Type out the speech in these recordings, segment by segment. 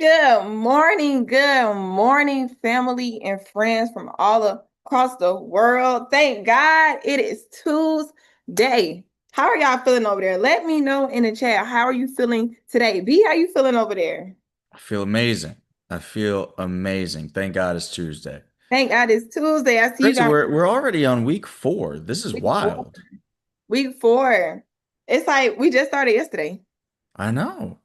Good morning, family and friends from all across the world. Thank God it is Tuesday. How are y'all feeling over there? Let me know in the chat. How are you feeling today? B, how you feeling over there? I feel amazing. I feel amazing. Thank God it's Tuesday. Thank God it's Tuesday. I see you Crazy, guys we're already on week 4. This is week four. wild. Week four. It's like we just started yesterday. I know.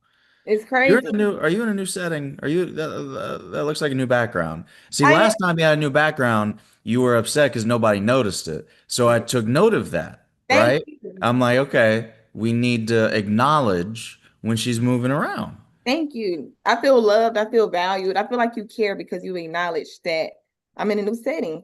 It's You're in crazy. a new, are you in a new setting? Are you that looks like a new background. See, I last time you had a new background, you were upset because nobody noticed it. So I took note of that, thank right? you. I'm like, okay, we need to acknowledge when she's moving around. Thank you. I feel loved. I feel valued. I feel like you care because you acknowledge that I'm in a new setting.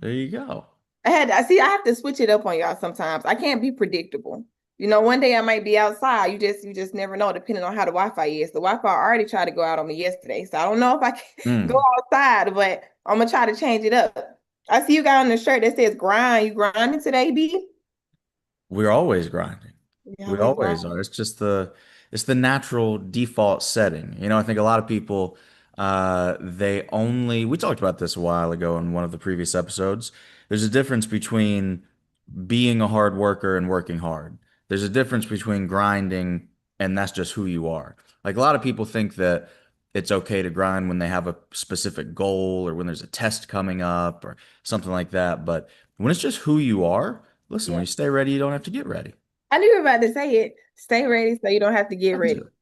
There you go. I have to switch it up on y'all sometimes. I can't be predictable. One day I might be outside. You just never know, depending on how the Wi-Fi is. The Wi-Fi already tried to go out on me yesterday, so I don't know if I can go Hmm. outside, but I'm gonna try to change it up. I see you got on the shirt that says grind. You grinding today, B? We're always grinding. You We always always grind. are. It's the natural default setting. I think a lot of people we talked about this a while ago in one of the previous episodes. There's a difference between being a hard worker and working hard. There's a difference between grinding and that's just who you are. Like a lot of people think that it's okay to grind when they have a specific goal or when there's a test coming up or something like that. But when it's just who you are, listen, when Yeah. you stay ready, you don't have to get ready. I knew you were about to say it. Stay ready so you don't have to get That's ready. it.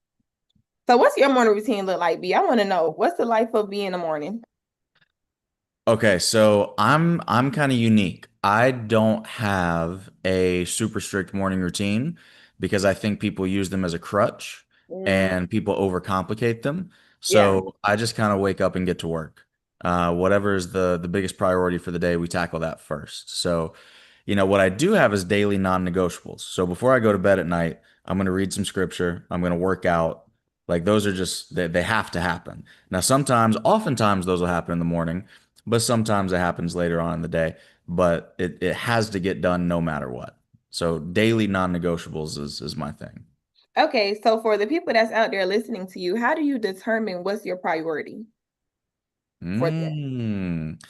So what's your morning routine look like, B? I want to know. What's the life of B in the morning? Okay, so I'm kind of unique. I don't have a super strict morning routine because I think people use them as a crutch Mm, and people overcomplicate them. yeah. So I just kind of wake up and get to work. Whatever is the biggest priority for the day, we tackle that first. So, what I do have is daily non-negotiables. So before I go to bed at night, I'm going to read some scripture. I'm going to work out. Like those are just they have to happen. Now, oftentimes those will happen in the morning, but sometimes it happens later on in the day. But it has to get done no matter what. So daily non-negotiables is my thing. Okay, so for the people that's out there listening to you, how do you determine what's your priority for them? Mm.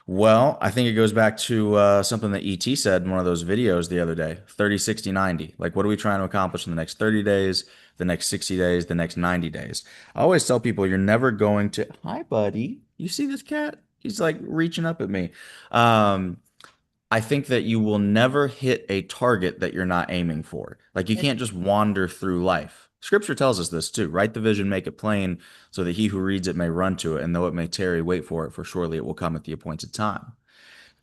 Well, I think it goes back to something that ET said in one of those videos the other day, 30, 60, 90. Like, what are we trying to accomplish in the next 30 days, the next 60 days, the next 90 days? I always tell people you're never going to, hi, buddy. You see this cat? He's like reaching up at me. Um, I think that you will never hit a target that you're not aiming for. Like you can't just wander through life. Scripture tells us this too. Write the vision, make it plain, so that he who reads it may run to it, and though it may tarry, wait for it, for surely it will come at the appointed time.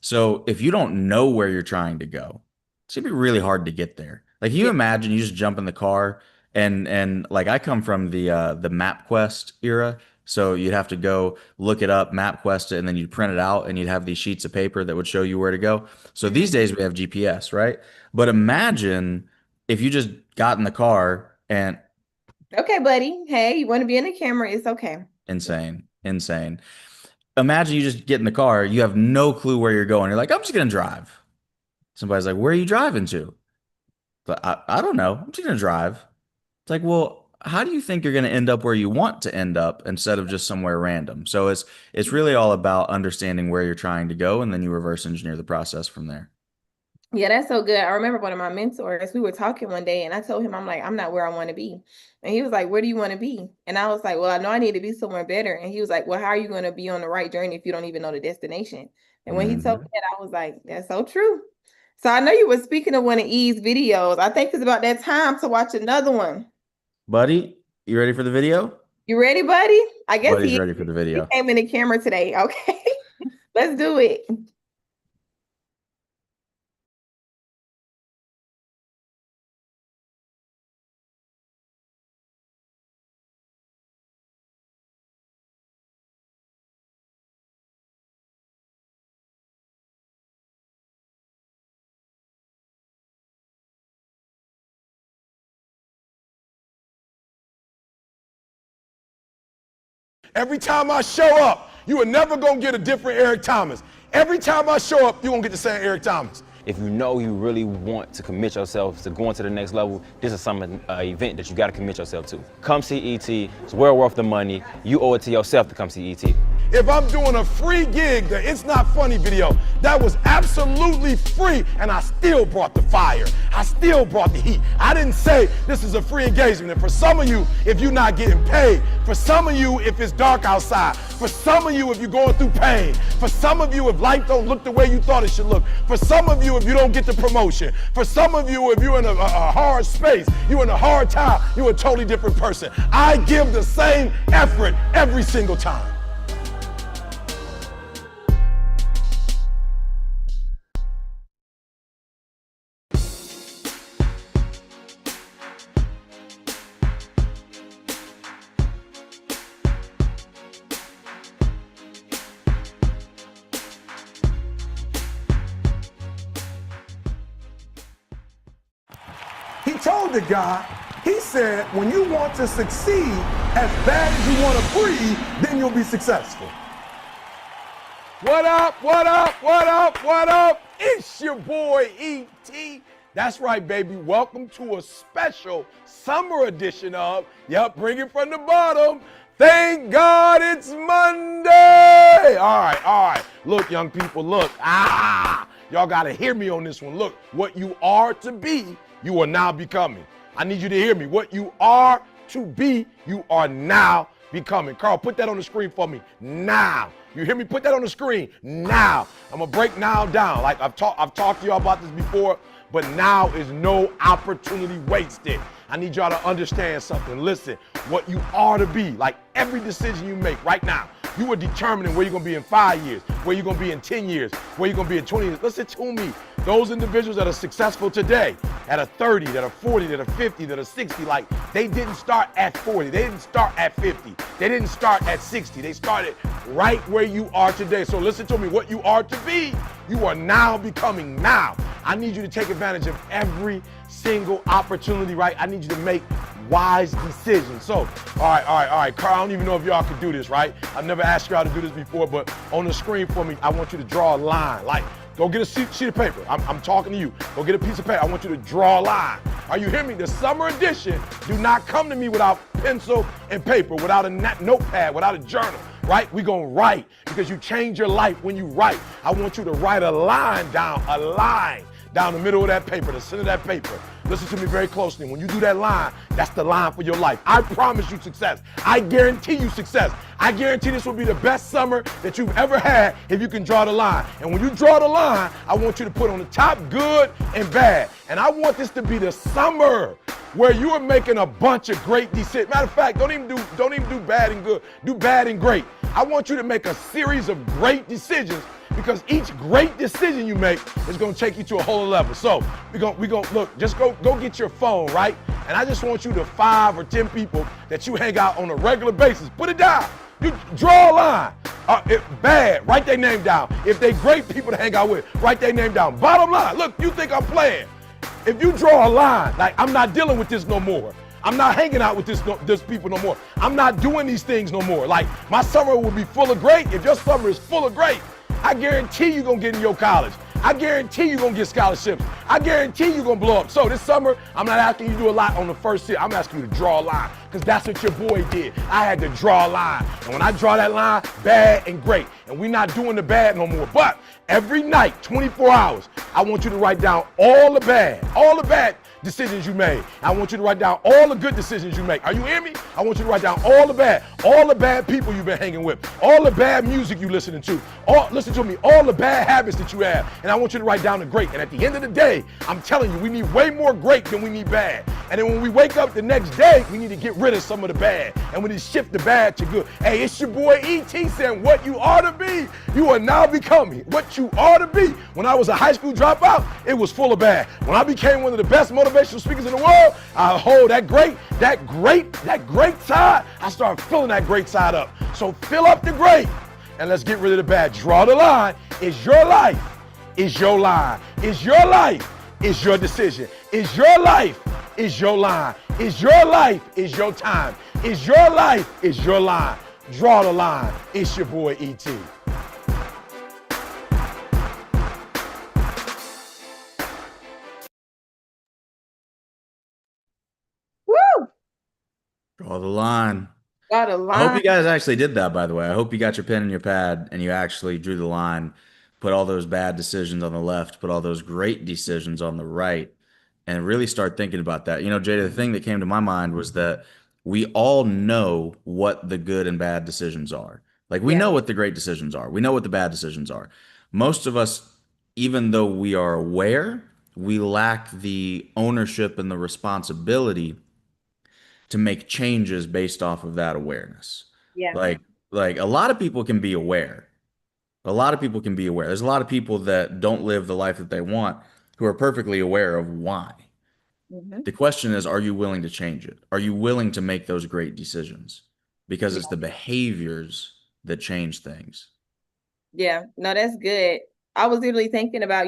So if you don't know where you're trying to go, it's gonna be really hard to get there. Like, can you Yeah. imagine you just jump in the car and like I come from the MapQuest era, so you'd have to go look it up, MapQuest it, and then you'd print it out and you'd have these sheets of paper that would show you where to go. So Mhm. these days we have GPS, right? But imagine if you just got in the car and Okay, buddy. Hey, you want to be in the camera? It's okay. insane, insane. Imagine you just get in the car, you have no clue where you're going. You're like, I'm just gonna drive. Somebody's like, where are you driving to? But I don't know. I'm just gonna drive. It's like, well, how do you think you're gonna end up where you want to end up instead of just somewhere random? So it's really all about understanding where you're trying to go, and then you reverse engineer the process from there. Yeah, that's so good. I remember one of my mentors, we were talking one day and I told him, I'm like, I'm not where I want to be. And he was like, where do you want to be? And I was like, well, I know I need to be somewhere better. And he was like, well, how are you going to be on the right journey if you don't even know the destination? And when he told me Hmm. that, I was like, that's so true. So I know you were speaking of one of E's videos. I think it's about that time to watch another one. Buddy, you ready for the video? You ready, buddy? I guess Buddy's ready for the he video. came in the camera today. Okay, let's do it. Every time I show up, you are never gonna get a different Eric Thomas. Every time I show up, you're gonna get the same Eric Thomas. if you know you really want to commit yourself to going to the next level, this is some event that you got to commit yourself to. Come see ET. It's well worth the money. You owe it to yourself to come see ET. If I'm doing a free gig, the It's Not Funny video, that was absolutely free, and I still brought the fire. I still brought the heat. I didn't say this is a free engagement. And for some of you, if you're not getting paid, for some of you, if it's dark outside, for some of you, if you're going through pain, for some of you, if life don't look the way you thought it should look, for some of you, if you don't get the promotion, for some of you, if you're in a hard space, you're in a hard time, you're a totally different person. I give the same effort every single time. He told the guy, he said, when you want to succeed as bad as you want to breathe, then you'll be successful. What up, what up, what up, what up? It's your boy E.T. That's right, baby. Welcome to a special summer edition of, bring it from the bottom. Thank God it's Monday. All right. Look, young people, look. Y'all got to hear me on this one. Look, what you are to be, you are now becoming. I need you to hear me. What you are to be, you are now becoming. Carl, put that on the screen for me. Now. You hear me? Put that on the screen. Now. I'm going to break now down. Like I've talked to y'all about this before, but now is no opportunity wasted. I need y'all to understand something. Listen, what you are to be, like every decision you make right now, you are determining where you're going to be in 5 years, where you're going to be in 10 years, where you're going to be in 20 years. Listen to me. Those individuals that are successful today, that are 30, that are 40, that are 50, that are 60, like they didn't start at 40. They didn't start at 50. They didn't start at 60. They started right where you are today. So listen to me. What you are to be, you are now becoming now. I need you to take advantage of every single opportunity, right? I need you to make wise decisions. So, all right, Carl, I don't even know if y'all can do this, right? I've never asked y'all to do this before, but on the screen for me, I want you to draw a line. Like, go get a sheet of paper. I'm talking to you. Go get a piece of paper. I want you to draw a line. Are you hearing me? The summer edition, do not come to me without pencil and paper, without a notepad, without a journal, right? We're going to write because you change your life when you write. I want you to write a line down the middle of that paper, the center of that paper. Listen to me very closely. When you do that line, that's the line for your life. I promise you success. I guarantee you success. I guarantee this will be the best summer that you've ever had if you can draw the line. And when you draw the line, I want you to put on the top good and bad. And I want this to be the summer where you are making a bunch of great decisions. Matter of fact, don't even do bad and good. Do bad and great. I want you to make a series of great decisions, because each great decision you make is going to take you to a whole level. So we're going to look, just go get your phone, right? And I just want you to 5 or 10 people that you hang out on a regular basis, put it down. You draw a line. If bad, write their name down. If they great people to hang out with, write their name down. Bottom line, look, you think I'm playing. If you draw a line, like I'm not dealing with this no more. I'm not hanging out with this people no more. I'm not doing these things no more. Like my summer will be full of great. If your summer is full of great, I guarantee you're going to get in your college. I guarantee you're going to get scholarships. I guarantee you're going to blow up. So this summer, I'm not asking you to do a lot on the first year. I'm asking you to draw a line, because that's what your boy did. I had to draw a line. And when I draw that line, bad and great. And we're not doing the bad no more. But every night, 24 hours, I want you to write down all the bad decisions you made. I want you to write down all the good decisions you make. Are you hearing me? I want you to write down all the bad people you've been hanging with, all the bad music you listening to, all the bad habits that you have. And I want you to write down the great. And at the end of the day, I'm telling you, we need way more great than we need bad. And then when we wake up the next day, we need to get rid of some of the bad. And we need to shift the bad to good. Hey, it's your boy E.T. saying what you ought to be, you are now becoming. What you ought to be. When I was a high school dropout, it was full of bad. When I became one of the best motivational speakers in the world, I hold that great side. I start filling that great side up. So fill up the great and let's get rid of the bad. Draw the line. Is your life? Is your line? Is your life? Is your decision? Is your life? Is your line? Is your life? Is your time? Is your life? Is your line? Draw the line. It's your boy E.T. Draw the line. Got a I hope line. you guys actually did that, by the way. I hope you got your pen and your pad and you actually drew the line, put all those bad decisions on the left, put all those great decisions on the right, and really start thinking about that. You know, Jada, the thing that came to my mind was that we all know what the good and bad decisions are. Like, we Yeah. know what the great decisions are, we know what the bad decisions are. Most of us, even though we are aware, we lack the ownership and the responsibility to make changes based off of that awareness. Yeah. Like like a lot of people can be aware. A lot of people can be aware. There's a lot of people that don't live the life that they want who are perfectly aware of why. Hmm. The question is, are you willing to change it? Are you willing to make those great decisions? Because it's the behaviors that change things. Yeah, no, that's good. I was literally thinking about,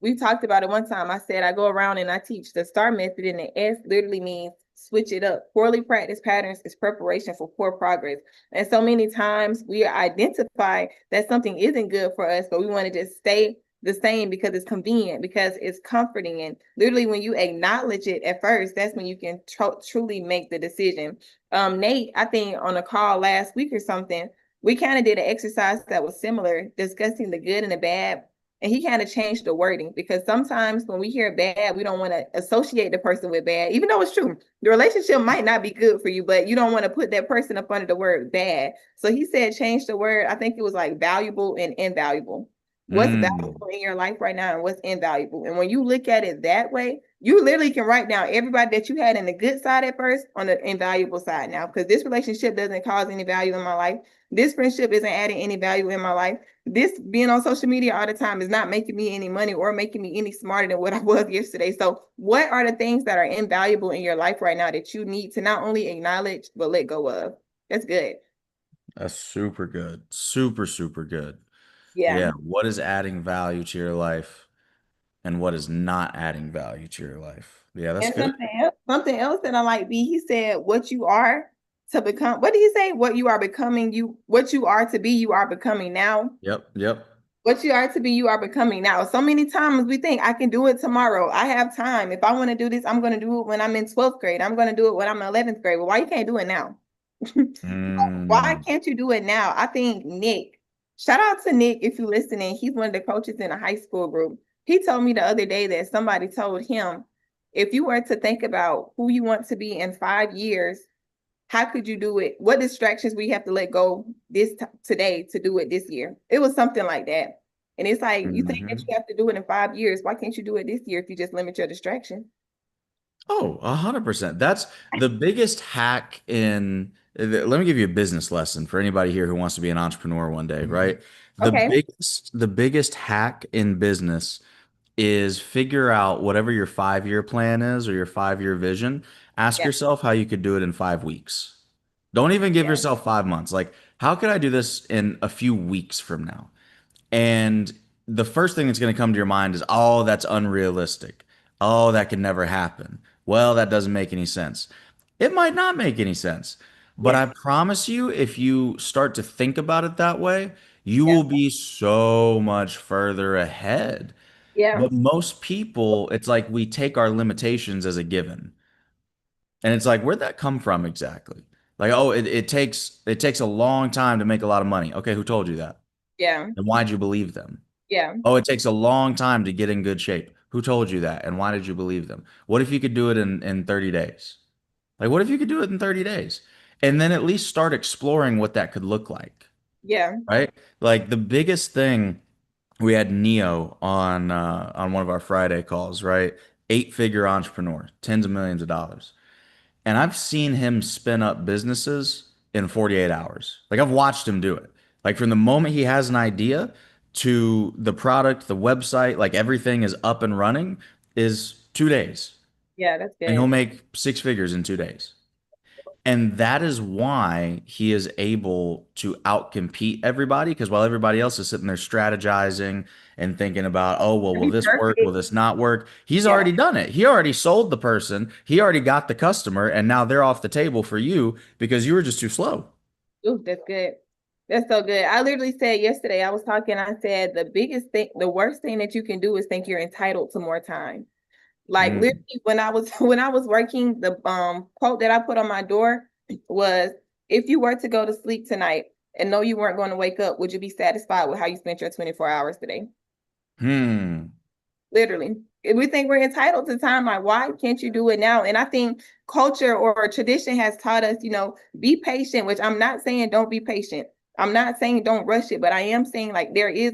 we talked about it one time. I said I go around and I teach the STAR method, and the S literally means switch it up. Poorly practiced patterns is preparation for poor progress. And so many times we identify that something isn't good for us, but we want to just stay the same because it's convenient, because it's comforting. And literally, when you acknowledge it at first, that's when you can truly make the decision. Nate, I think on a call last week or something, we kind of did an exercise that was similar, discussing the good and the bad. And he kind of changed the wording, because sometimes when we hear bad, we don't want to associate the person with bad, even though it's true. The relationship might not be good for you, but you don't want to put that person up under the word bad. So he said, change the word. I think it was like valuable and invaluable. What's Mm. valuable in your life right now and what's invaluable? And when you look at it that way, you literally can write down everybody that you had in the good side at first on the invaluable side now, because this relationship doesn't cause any value in my life. This friendship isn't adding any value in my life. This being on social media all the time is not making me any money or making me any smarter than what I was yesterday. So what are the things that are invaluable in your life right now that you need to not only acknowledge, but let go of? That's good. That's super good. Super, super good. Yeah. Yeah. What is adding value to your life and what is not adding value to your life? Yeah, that's And good. something else that I like, B, he said, what you are to become, what did he say? What you are becoming, what you are to be, you are becoming now. Yep, yep. What you are to be, you are becoming now. So many times we think I can do it tomorrow. I have time. If I want to do this, I'm going to do it when I'm in 12th grade. I'm going to do it when I'm in 11th grade. Well, why you can't do it now? Why Mm, can't you do it now? I think Nick, shout out to Nick if you're listening. He's one of the coaches in a high school group. He told me the other day that somebody told him, if you were to think about who you want to be in 5 years, how could you do it? What distractions we have to let go today to do it this year? It was something like that. And it's like, you think that mhm. you have to do it in 5 years. Why can't you do it this year if you just limit your distraction? Oh, 100%. That's the biggest hack in. Let me give you a business lesson for anybody here who wants to be an entrepreneur one day, right? Okay. The biggest hack in business is figure out whatever your 5 year plan is or your 5 year vision. Ask Yeah. yourself how you could do it in 5 weeks. Don't even give Yeah. yourself 5 months. Like, how could I do this in a few weeks from now? And the first thing that's going to come to your mind is, oh, that's unrealistic. Oh, that could never happen. Well, that doesn't make any sense. It might not make any sense. But Yeah. I promise you, if you start to think about it that way, you Yeah. will be so much further ahead. Yeah. But most people, it's like we take our limitations as a given. And it's like, where'd that come from exactly? Like, oh, it takes a long time to make a lot of money. Okay, who told you that? Yeah. And why'd you believe them? Yeah. Oh, it takes a long time to get in good shape. Who told you that? And why did you believe them? What if you could do it in 30 days? Like, what if you could do it in 30 days? And then at least start exploring what that could look like, Yeah. right? Like the biggest thing, we had Neo on one of our Friday calls, right? 8 figure entrepreneur, tens of millions of dollars. And I've seen him spin up businesses in 48 hours. Like I've watched him do it. Like from the moment he has an idea to the product, the website, like everything is up and running is 2 days. Yeah. That's And he'll good. make 6 figures in 2 days. And that is why he is able to outcompete everybody. Because while everybody else is sitting there strategizing and thinking about, oh, well, will Be this work? Will perfect. this not work? He's Yeah. already done it. He already sold the person. He already got the customer. And now they're off the table for you because you were just too slow. Ooh, that's good. That's so good. I literally said yesterday, I was talking, I said the biggest thing, the worst thing that you can do is think you're entitled to more time. Like Mm. literally when I was when I was working, the quote that I put on my door was, if you were to go to sleep tonight and know you weren't going to wake up, would you be satisfied with how you spent your 24 hours today? Hmm. Literally. If we think we're entitled to time, like why can't you do it now? And I think culture or tradition has taught us, be patient, which I'm not saying don't be patient. I'm not saying don't rush it, but I am saying like there is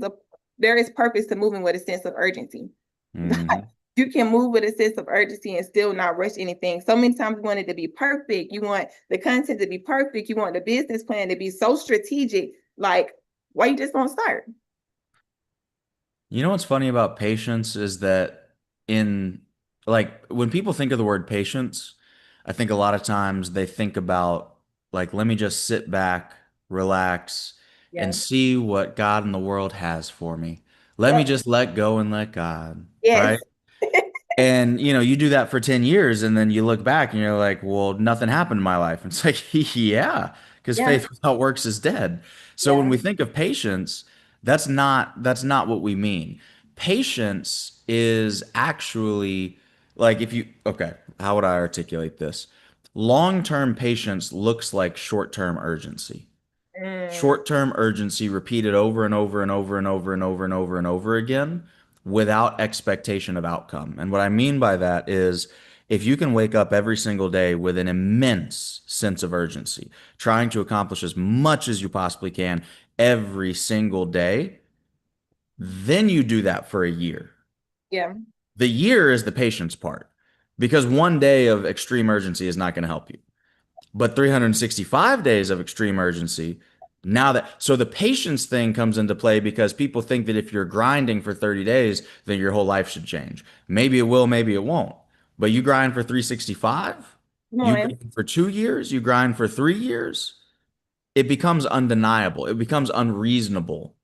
purpose to moving with a sense of urgency. Mhm. You can move with a sense of urgency and still not rush anything. So many times you want it to be perfect. You want the content to be perfect. You want the business plan to be so strategic. Like, why you just don't start? You know what's funny about patience is that in like when people think of the word patience, I think a lot of times they think about like, let me just sit back, relax, Yeah. and see what God and the world has for me. Let me Yep. just let go and let God, Yes. right? And you do that for 10 years and then you look back and you're like, well, nothing happened in my life. And it's like, yeah, because Yeah. faith without works is dead. So when Yeah. we think of patience, that's not what we mean. Patience is actually like if you okay, how would I articulate this? Long-term patience looks like short-term urgency. Mm, Short-term urgency repeated over and over and over and over and over and over and over again without expectation of outcome. And what I mean by that is if you can wake up every single day with an immense sense of urgency, trying to accomplish as much as you possibly can every single day, then you do that for a year. yeah. The year is the patience part because one day of extreme urgency is not going to help you. But 365 days of extreme urgency, so the patience thing comes into play because people think that if you're grinding for 30 days, then your whole life should change. Maybe it will, maybe it won't. But you grind for 365, Come you on. grind for 2 years, you grind for 3 years, it becomes undeniable. It becomes unreasonable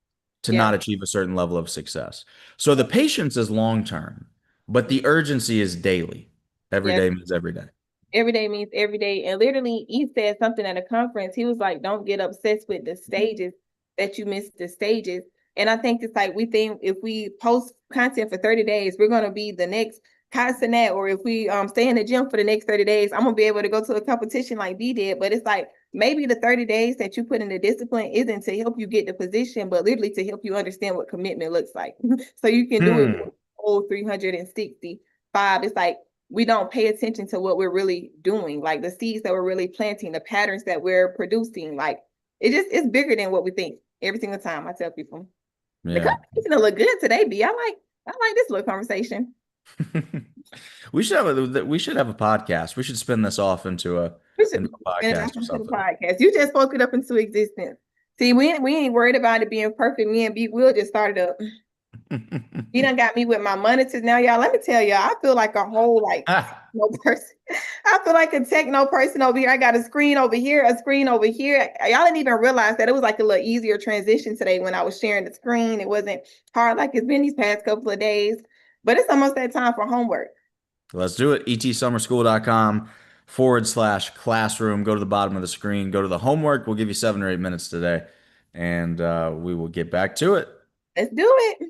to Yeah. not achieve a certain level of success. So the patience is long term, but the urgency is daily. Every Yes. day means every day. Every day means every day. And literally, he said something at a conference. He was like, don't get obsessed with the stages that you miss the stages. And I think it's like we think if we post content for 30 days, we're gonna be the next Casanet, or if we stay in the gym for the next 30 days, I'm gonna be able to go to a competition like B did. But it's like maybe the 30 days that you put in the discipline isn't to help you get the position, but literally to help you understand what commitment looks like. So you can do it Hmm. with whole 365. It's like we don't pay attention to what we're really doing, like the seeds that we're really planting, the patterns that we're producing. Like it's bigger than what we think every single time. I tell people the Yeah. conversation look good today, B. I like this little conversation. We should have a podcast. We should spin this off into a We should into a spin it podcast off or into the something. podcast. You just spoke it up into existence. See, we ain't worried about it being perfect. Me and B will just started up. He done got me with my monitors now, y'all. Let me tell y'all, I feel like a whole like Ah, no person. I feel like a techno person over here. I got a screen over here, a screen over here. Y'all didn't even realize that it was like a little easier transition today when I was sharing the screen. It wasn't hard like it's been these past couple of days, but it's almost that time for homework. let's do it. etsummerschool.com/classroom. Go to the bottom of the screen. Go to the homework. We'll give you 7 or 8 minutes today, and we will get back to it. Let's do it.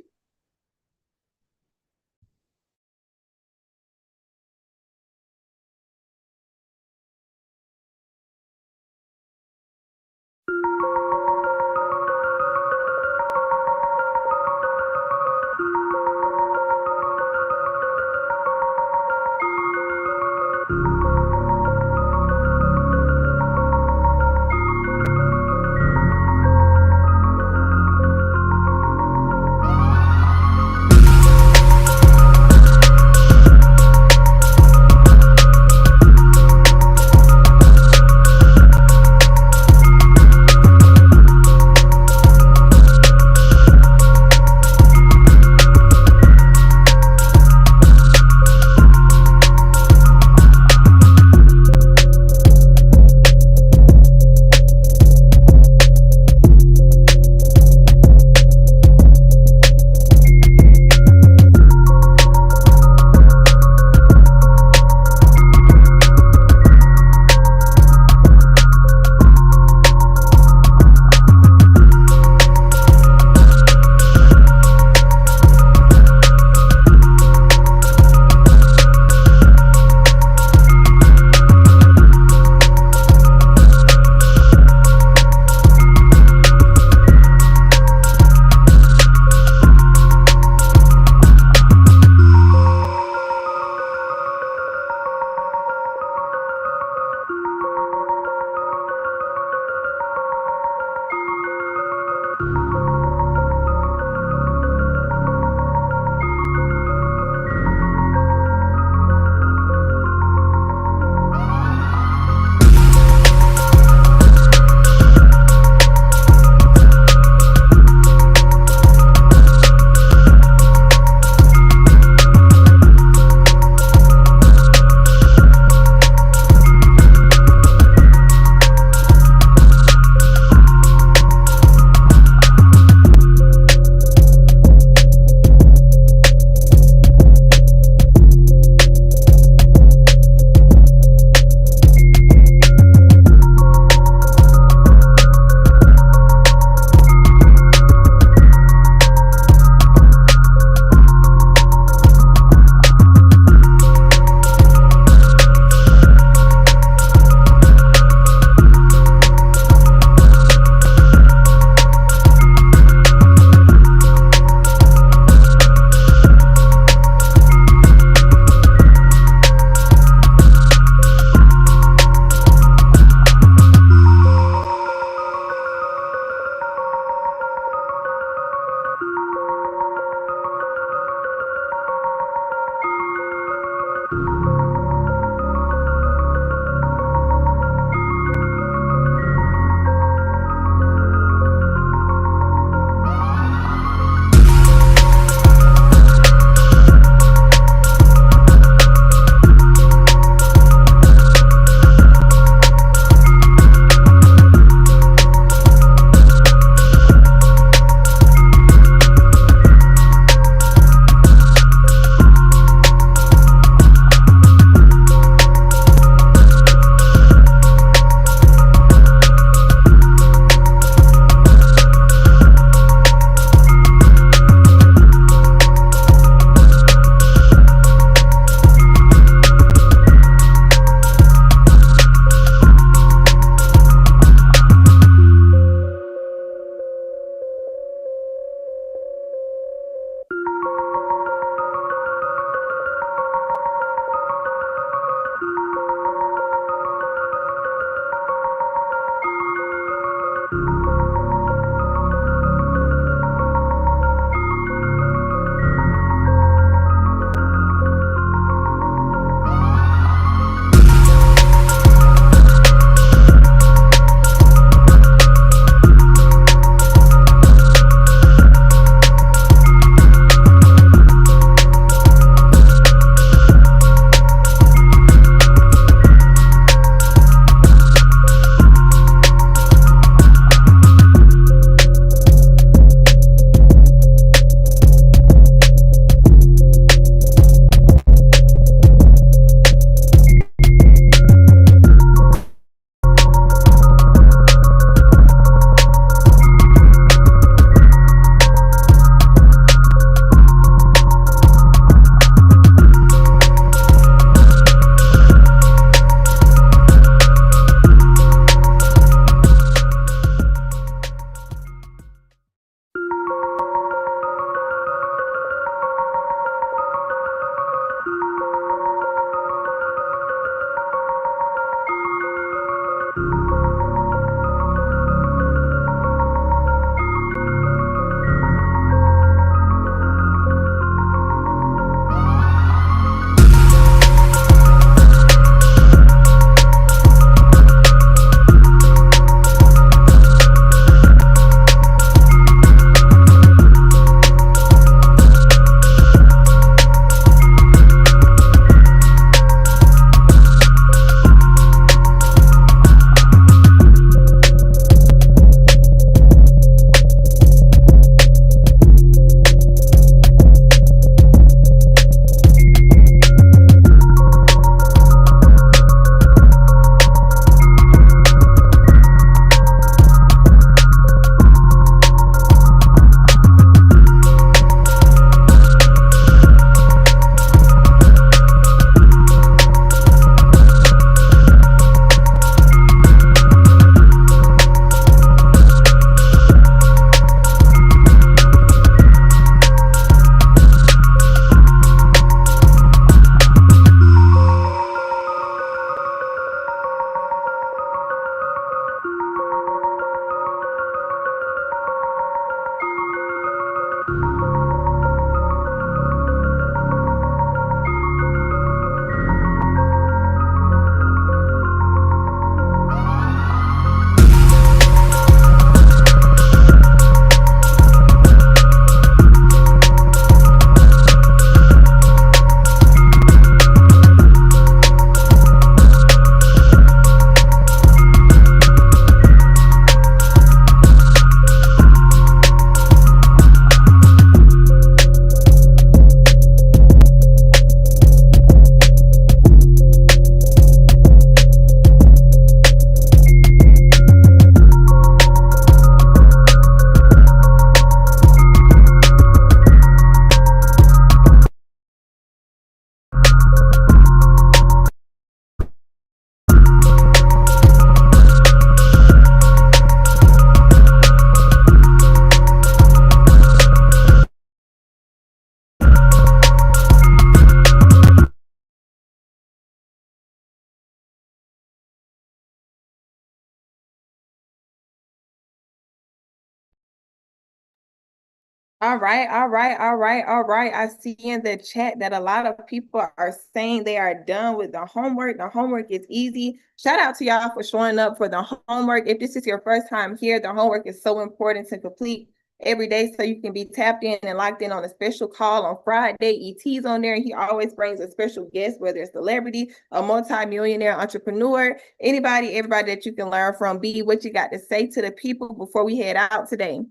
All right, all right, all right, all right. I see in the chat that a lot of people are saying they are done with the homework. The homework is easy. Shout out to y'all for showing up for the homework. If this is your first time here, the homework is so important to complete every day so you can be tapped in and locked in on a special call on Friday. ET's on there, and he always brings a special guest, whether it's celebrity, a multi-millionaire entrepreneur, anybody, everybody that you can learn from. B, what you got to say to the people before we head out today?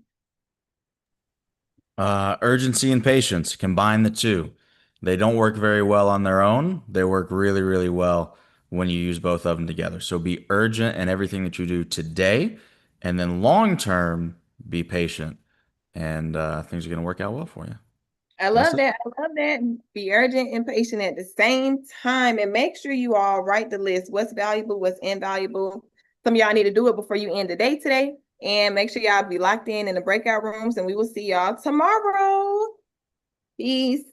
Urgency and patience, combine the two. They don't work very well on their own. They work really, really well when you use both of them together. So be urgent in everything that you do today, and then long term, be patient, and things are going to work out well for you. I love that. I love that. Be urgent and patient at the same time, and make sure you all write the list. What's valuable, what's invaluable. Some of y'all need to do it before you end the day today. And make sure y'all be locked in the breakout rooms, and we will see y'all tomorrow. Peace.